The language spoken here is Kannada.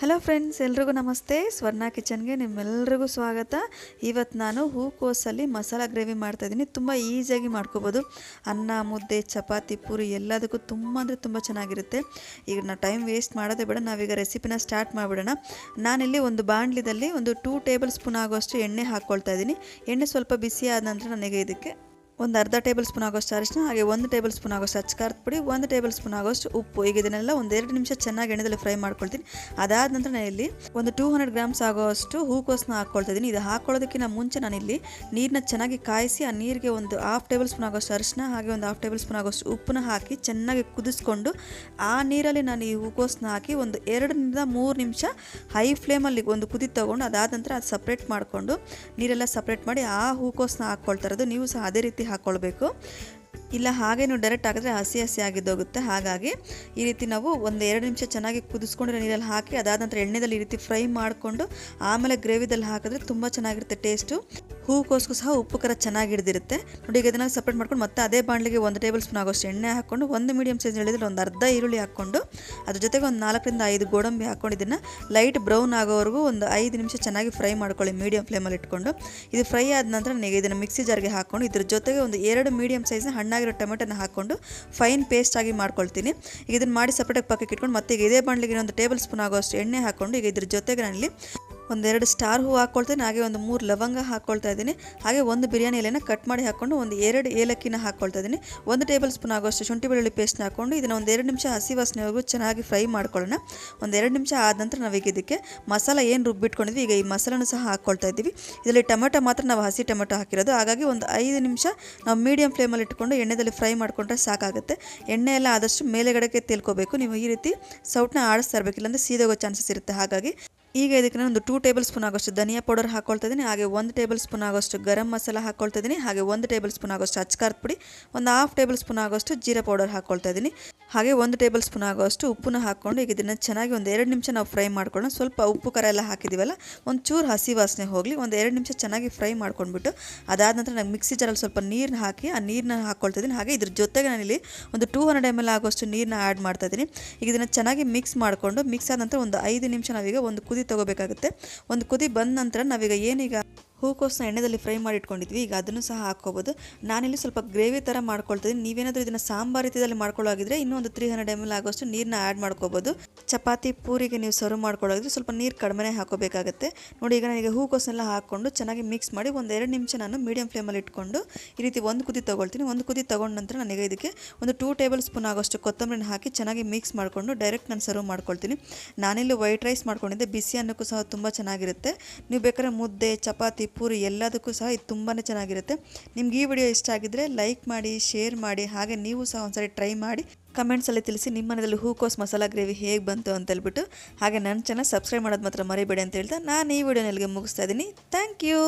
ಹಲೋ ಫ್ರೆಂಡ್ಸ್, ಎಲ್ರಿಗೂ ನಮಸ್ತೆ. ಸ್ವರ್ಣ ಕಿಚನ್ಗೆ ನಿಮ್ಮೆಲ್ಲರಿಗೂ ಸ್ವಾಗತ. ಇವತ್ತು ನಾನು ಹೂಕೋಸಲ್ಲಿ ಮಸಾಲ ಗ್ರೇವಿ ಮಾಡ್ತಾಯಿದ್ದೀನಿ. ತುಂಬ ಈಸಿಯಾಗಿ ಮಾಡ್ಕೋಬೋದು. ಅನ್ನ, ಮುದ್ದೆ, ಚಪಾತಿ, ಪೂರಿ ಎಲ್ಲದಕ್ಕೂ ತುಂಬ ಅಂದರೆ ತುಂಬ ಚೆನ್ನಾಗಿರುತ್ತೆ. ಈಗ ನಾವು ಟೈಮ್ ವೇಸ್ಟ್ ಮಾಡೋದೇ ಬೇಡ, ನಾವೀಗ ರೆಸಿಪಿನ ಸ್ಟಾರ್ಟ್ ಮಾಡಿಬಿಡೋಣ. ನಾನಿಲ್ಲಿ ಒಂದು ಬಾಣಲಿದಲ್ಲಿ ಒಂದು 2 ಟೇಬಲ್ ಸ್ಪೂನ್ ಆಗೋಷ್ಟು ಎಣ್ಣೆ ಹಾಕ್ಕೊಳ್ತಾ ಇದ್ದೀನಿ. ಎಣ್ಣೆ ಸ್ವಲ್ಪ ಬಿಸಿ ಆದ ನಂತರ ನನಗೆ ಇದಕ್ಕೆ ಒಂದು ಅರ್ಧ ಟೇಬಲ್ ಸ್ಪೂನ್ ಆಗೋಷ್ಟು ಅರಿಶಿನ, ಹಾಗೆ 1 ಟೇಬಲ್ ಸ್ಪೂನ್ ಆಗೋಷ್ಟು ಅಚ್ಚಕಾರದ ಪುಡಿ, 1 ಟೇಬಲ್ ಸ್ಪೂನ್ ಆಗೋಷ್ಟು ಉಪ್ಪು. ಈಗ ಇದನ್ನೆಲ್ಲ ಒಂದು 2 ನಿಮಿಷ ಚೆನ್ನಾಗಿ ಎಣ್ಣೆದಲ್ಲಿ ಫ್ರೈ ಮಾಡ್ಕೊಳ್ತೀನಿ. ಅದಾದ ನಂತರ ನಾನು ಇಲ್ಲಿ ಒಂದು 200 ಗ್ರಾಮ್ಸ್ ಆಗೋಷ್ಟು ಹೂಕೋಸನ್ನ ಹಾಕ್ಕೊಳ್ತಾ ಇದ್ದೀನಿ. ಇದು ಹಾಕ್ಕೊಳ್ಳೋದಕ್ಕಿಂತ ಮುಂಚೆ ನಾನಿಲ್ಲಿ ನೀರನ್ನ ಚೆನ್ನಾಗಿ ಕಾಯಿಸಿ ಆ ನೀರಿಗೆ ಒಂದು 1/2 ಟೇಬಲ್ ಸ್ಪೂನ್ ಆಗೋಷ್ಟು ಅರಿಶಿನ, ಹಾಗೆ ಒಂದು 1/2 ಟೇಬಲ್ ಸ್ಪೂನ್ ಆಗೋಷ್ಟು ಉಪ್ಪನ್ನ ಹಾಕಿ ಚೆನ್ನಾಗಿ ಕುದಿಸ್ಕೊಂಡು ಆ ನೀರಲ್ಲಿ ನಾನು ಈ ಹೂಕೋಸನ್ನ ಹಾಕಿ ಒಂದು 2 ರಿಂದ 3 ನಿಮಿಷ ಹೈ ಫ್ಲೇಮಲ್ಲಿ ಒಂದು ಕುದಿ ತೊಗೊಂಡು ಅದಾದ ನಂತರ ಅದು ಸಪ್ರೇಟ್ ಮಾಡಿಕೊಂಡು ನೀರೆಲ್ಲ ಸಪ್ರೇಟ್ ಮಾಡಿ ಆ ಹೂಕೋಸನ್ನ ಹಾಕ್ಕೊಳ್ತಾ ಇರೋದು. ನೀವು ಸಹ ಅದೇ ರೀತಿ ಹಾಕ್ಕೊಳ್ಬೇಕು. ಇಲ್ಲ ಹಾಗೆ ನೀವು ಡೈರೆಕ್ಟ್ ಹಾಕಿದ್ರೆ ಹಸಿ ಹಸಿ ಆಗಿದ್ದೋಗುತ್ತೆ. ಹಾಗಾಗಿ ಈ ರೀತಿ ನಾವು ಒಂದು 2 ನಿಮಿಷ ಚೆನ್ನಾಗಿ ಕುದಿಸ್ಕೊಂಡಿರೋ ನೀರಲ್ಲಿ ಹಾಕಿ ಅದಾದ ನಂತರ ಎಣ್ಣೆದಲ್ಲಿ ಈ ರೀತಿ ಫ್ರೈ ಮಾಡಿಕೊಂಡು ಆಮೇಲೆ ಗ್ರೇವಿದಲ್ಲಿ ಹಾಕಿದ್ರೆ ತುಂಬ ಚೆನ್ನಾಗಿರುತ್ತೆ ಟೇಸ್ಟು. ಹೂಕೋಸ್ಗೂ ಸಹ ಉಪ್ಪು ಖಾರ ಚೆನ್ನಾಗಿ ಹಿಡಿದಿರುತ್ತೆ ನೋಡಿ. ಈಗ ಇದನ್ನು ಸಪ್ರೇಟ್ ಮಾಡ್ಕೊಂಡು ಮತ್ತೆ ಅದೇ ಬಾಣಲಿಗೆ 1 ಟೇಬಲ್ ಸ್ಪೂನ್ ಆಗೋಷ್ಟು ಎಣ್ಣೆ ಹಾಕ್ಕೊಂಡು ಒಂದು ಮೀಡಿಯಮ್ ಸೈಜ್ ಹೇಳಿದ್ರೆ ಒಂದು ಅರ್ಧ ಈರುಳ್ಳಿ ಹಾಕ್ಕೊಂಡು ಅದ್ರ ಜೊತೆಗೆ ಒಂದು 4 ರಿಂದ 5 ಗೋಡಂಬಿ ಹಾಕ್ಕೊಂಡು ಇದನ್ನು ಲೈಟ್ ಬ್ರೌನ್ ಆಗೋವರೆಗೂ ಒಂದು 5 ನಿಮಿಷ ಚೆನ್ನಾಗಿ ಫ್ರೈ ಮಾಡ್ಕೊಳ್ಳಿ ಮೀಡಿಯಮ್ ಫ್ಲೇಮಲ್ಲಿ ಇಟ್ಕೊಂಡು. ಇದು ಫ್ರೈ ಆದ ನಂತರ ನನಗೆ ಇದನ್ನು ಮಿಕ್ಸಿ ಜಾರ್ಗೆ ಹಾಕ್ಕೊಂಡು ಇದ್ರ ಜೊತೆಗೆ ಒಂದು 2 ಮೀಡಿಯಮ್ ಸೈಜ್ನ ಹಣ್ಣಾಗಿರೋ ಟೊಮೆಟೊನ ಹಾಕ್ಕೊಂಡು ಫೈನ್ ಪೇಸ್ಟ್ ಆಗಿ ಮಾಡ್ಕೊಳ್ತೀನಿ. ಈಗ ಇದನ್ನು ಮಾಡಿ ಸಪ್ರೇಟಾಗಿ ಪಕ್ಕಕ್ಕೆ ಇಟ್ಕೊಂಡು ಮತ್ತೆ ಈಗ ಇದೇ ಬಾಣಲಿಗೆ ಒಂದು ಟೇಬಲ್ ಸ್ಪೂನ್ ಆಗೋಷ್ಟು ಎಣ್ಣೆ ಹಾಕ್ಕೊಂಡು ಈಗ ಇದ್ರ ಜೊತೆಗೆ ನಾನಿಲ್ಲಿ ಒಂದು 2 ಸ್ಟಾರ್ ಹೂ ಹಾಕ್ಕೊಳ್ತೀನಿ, ಹಾಗೆ ಒಂದು 3 ಲವಂಗ ಹಾಕ್ಕೊಳ್ತಾ ಇದ್ದೀನಿ, ಹಾಗೆ ಒಂದು ಬಿರಿಯಾನಿ ಎಲೆನ ಕಟ್ ಮಾಡಿ ಹಾಕ್ಕೊಂಡು ಒಂದು 2 ಏಲಕ್ಕಿನ ಹಾಕ್ಕೊಳ್ತಾ ಇದ್ದೀನಿ. 1 ಟೇಬಲ್ ಸ್ಪೂನ್ ಆಗೋಷ್ಟು ಶುಂಠಿ ಬೆಳ್ಳುಳ್ಳಿ ಪೇಸ್ಟ್ನ ಹಾಕ್ಕೊಂಡು ಇದನ್ನು ಒಂದು 2 ನಿಮಿಷ ಹಸಿ ವಾಸನೆವರೆಗೂ ಚೆನ್ನಾಗಿ ಫ್ರೈ ಮಾಡ್ಕೊಳ್ಳೋಣ. ಒಂದು 2 ನಿಮಿಷ ಆದ ನಂತರ ನಾವೀಗ ಇದಕ್ಕೆ ಮಸಾಲ ಏನು ರುಬ್ಬಿಟ್ಕೊಂಡಿದ್ವಿ ಈಗ ಈ ಮಸಾಲನೂ ಸಹ ಹಾಕ್ಕೊಳ್ತಾ ಇದ್ದೀವಿ. ಇದರಲ್ಲಿ ಟೊಮೆಟೊ ಮಾತ್ರ ನಾವು ಹಸಿ ಟೊಮೆಟೊ ಹಾಕಿರೋದು, ಹಾಗಾಗಿ ಒಂದು 5 ನಿಮಿಷ ನಾವು ಮೀಡಿಯಮ್ ಫ್ಲೇಮಲ್ಲಿ ಇಟ್ಕೊಂಡು ಎಣ್ಣೆದಲ್ಲಿ ಫ್ರೈ ಮಾಡಿಕೊಂಡ್ರೆ ಸಾಕಾಗುತ್ತೆ. ಎಣ್ಣೆ ಎಲ್ಲ ಆದಷ್ಟು ಮೇಲೆಗಡೆಗೆ ತೇಲ್ಕೋಬೇಕು. ನೀವು ಈ ರೀತಿ ಸೌಟ್ನ ಆಡಿಸ್ತಾ ಇರಬೇಕು, ಇಲ್ಲಾಂದರೆ ಸೀದೋಗೋ ಚಾನ್ಸಸ್ ಇರುತ್ತೆ. ಹಾಗಾಗಿ ಈಗ ಇದಕ್ಕೆ ನಾನು ಒಂದು 2 ಟೇಬಲ್ ಸ್ಪೂನ್ ಆಗೋಷ್ಟು ಧನಿಯಾ ಪೌಡರ್ ಹಾಕ್ಕೊಳ್ತಾ ಇದ್ದೀನಿ, ಹಾಗೆ 1 ಟೇಬಲ್ ಸ್ಪೂನ್ ಆಗೋಷ್ಟು ಗರಂ ಮಸಾಲ ಹಾಕ್ಕೊಳ್ತಾ ಇದ್ದೀನಿ, ಹಾಗೆ 1 ಟೇಬಲ್ ಸ್ಪೂನ್ ಆಗೋಷ್ಟು ಅಚ್ಚಕಾರದ ಪುಡಿ, ಒಂದು 1/2 ಟೇಬಲ್ ಸ್ಪೂನ್ ಆಗೋಷ್ಟು ಜೀರಾ ಪೌಡರ್ ಹಾಕ್ಕೊಳ್ತಾ ಇದ್ದೀನಿ, ಹಾಗೆ 1 ಟೇಬಲ್ ಸ್ಪೂನ್ ಆಗೋಷ್ಟು ಉಪ್ಪನ್ನ ಹಾಕ್ಕೊಂಡು ಈಗ ಇದನ್ನು ಚೆನ್ನಾಗಿ ಒಂದು 2 ನಿಮಿಷ ನಾವು ಫ್ರೈ ಮಾಡ್ಕೊಳ್ಳೋಣ. ಸ್ವಲ್ಪ ಉಪ್ಪು ಖಾರ ಎಲ್ಲ ಹಾಕಿದ್ದೀವಲ್ಲ, ಒಂದು ಚೂರು ಹಸಿ ವಾಸನೆ ಹೋಗಲಿ, ಒಂದು 2 ನಿಮಿಷ ಚೆನ್ನಾಗಿ ಫ್ರೈ ಮಾಡ್ಕೊಂಡ್ಬಿಟ್ಟು ಅದಾದ ನಂತರ ನಾನು ಮಿಕ್ಸಿ ಜಾರಲ್ಲಿ ಸ್ವಲ್ಪ ನೀರನ್ನ ಹಾಕಿ ಆ ನೀರನ್ನ ಹಾಕ್ಕೊಳ್ತಾ ಇದ್ದೀನಿ. ಹಾಗೆ ಇದ್ರ ಜೊತೆಗೆ ನಾನಿಲ್ಲಿ ಒಂದು 200 ml ಆಗೋಷ್ಟು ನೀರನ್ನ ಆ್ಯಡ್ ಮಾಡ್ತಾ ಇದ್ದೀನಿ. ಈಗ ಇದನ್ನು ಚೆನ್ನಾಗಿ ಮಿಕ್ಸ್ ಮಾಡಿಕೊಂಡು ಮಿಕ್ಸ್ ಆದ ನಂತರ ಒಂದು 5 ನಿಮಿಷ ನಾವೀಗ ಒಂದು ಕುದಿ ತಗೋಬೇಕಾಗುತ್ತೆ. ಒಂದು ಕುದಿ ಬಂದ ನಂತರ ನಾವೀಗ ಏನೀಗ ಹೂಕೋಸನ್ನ ಎಣ್ಣೆದಲ್ಲಿ ಫ್ರೈ ಮಾಡಿ ಇಟ್ಕೊಂಡಿದ್ವಿ ಈಗ ಅದನ್ನು ಸಹ ಹಾಕ್ಕೋಬೋದು. ನಾನಿಲ್ಲಿ ಸ್ವಲ್ಪ ಗ್ರೇವಿ ಥರ ಮಾಡ್ಕೊಳ್ತಿದ್ದೀನಿ. ನೀವೇನಾದರೂ ಇದನ್ನು ಸಾಂಬಾರು ರೀತಿಯಲ್ಲಿ ಮಾಡ್ಕೊಳ್ಳೋಗಿದ್ರೆ ಇನ್ನೂ ಒಂದು 300 ml ಆಗೋಷ್ಟು ನೀರನ್ನ ಆ್ಯಡ್ ಮಾಡ್ಕೋಬೋದು. ಚಪಾತಿ ಪೂರಿಗೆ ನೀವು ಸರ್ವ್ ಮಾಡ್ಕೊಳ್ಳೋಗಿದ್ರೆ ಸ್ವಲ್ಪ ನೀರು ಕಡಿಮೆ ಹಾಕೋಬೇಕಾಗುತ್ತೆ. ನೋಡಿ ಈಗ ನನಗೆ ಹೂಕೋಸನ್ನೆಲ್ಲ ಹಾಕ್ಕೊಂಡು ಚೆನ್ನಾಗಿ ಮಿಕ್ಸ್ ಮಾಡಿ ಒಂದು 2 ನಿಮಿಷ ನಾನು ಮೀಡಿಯಮ್ ಫ್ಲೇಮಲ್ಲಿ ಇಟ್ಕೊಂಡು ಈ ರೀತಿ ಒಂದು ಕುದಿ ತೊಗೊಳ್ತೀನಿ. ಒಂದು ಕುದಿ ತೊಗೊಂಡ ನಂತರ ನನಗೆ ಇದಕ್ಕೆ ಒಂದು 2 ಟೇಬಲ್ ಸ್ಪೂನ್ ಆಗೋಷ್ಟು ಕೊತ್ತಂಬರಿನ ಹಾಕಿ ಚೆನ್ನಾಗಿ ಮಿಕ್ಸ್ ಮಾಡಿಕೊಂಡು ಡೈರೆಕ್ಟ್ ನಾನು ಸರ್ವ್ ಮಾಡ್ಕೊಳ್ತೀನಿ. ನಾನಿಲ್ಲಿ ವೈಟ್ ರೈಸ್ ಮಾಡ್ಕೊಂಡಿದ್ದೆ, ಬಿಸಿ ಅನ್ನಕ್ಕೂ ಸಹ ತುಂಬ ಚೆನ್ನಾಗಿರುತ್ತೆ. ನೀವು ಬೇಕಾದ್ರೆ ಮುದ್ದೆ, ಚಪಾತಿ, ಪೂರಿ ಎಲ್ಲದಕ್ಕೂ ಸಹ ಇದು ತುಂಬಾ ಚೆನ್ನಾಗಿರುತ್ತೆ. ನಿಮ್ಗೆ ಈ ವಿಡಿಯೋ ಇಷ್ಟ ಆಗಿದ್ದರೆ ಲೈಕ್ ಮಾಡಿ, ಶೇರ್ ಮಾಡಿ, ಹಾಗೆ ನೀವು ಸಹ ಒಂದ್ಸರಿ ಟ್ರೈ ಮಾಡಿ ಕಮೆಂಟ್ಸಲ್ಲಿ ತಿಳಿಸಿ ನಿಮ್ಮ ಮನೆಯಲ್ಲಿ ಹೂಕೋಸು ಮಸಾಲ ಗ್ರೇವಿ ಹೇಗೆ ಬಂತು ಅಂತ ಹೇಳ್ಬಿಟ್ಟು. ಹಾಗೆ ನನ್ನ ಚಾನಲ್ ಸಬ್ಸ್ಕ್ರೈಬ್ ಮಾಡೋದು ಮಾತ್ರ ಮರಿಬೇಡಿ ಅಂತ ಹೇಳ್ತಾ ನಾನು ಈ ವಿಡಿಯೋನ ಇಲ್ಲಿಗೆ ಮುಗಿಸ್ತಾ ಇದ್ದೀನಿ. Thank you.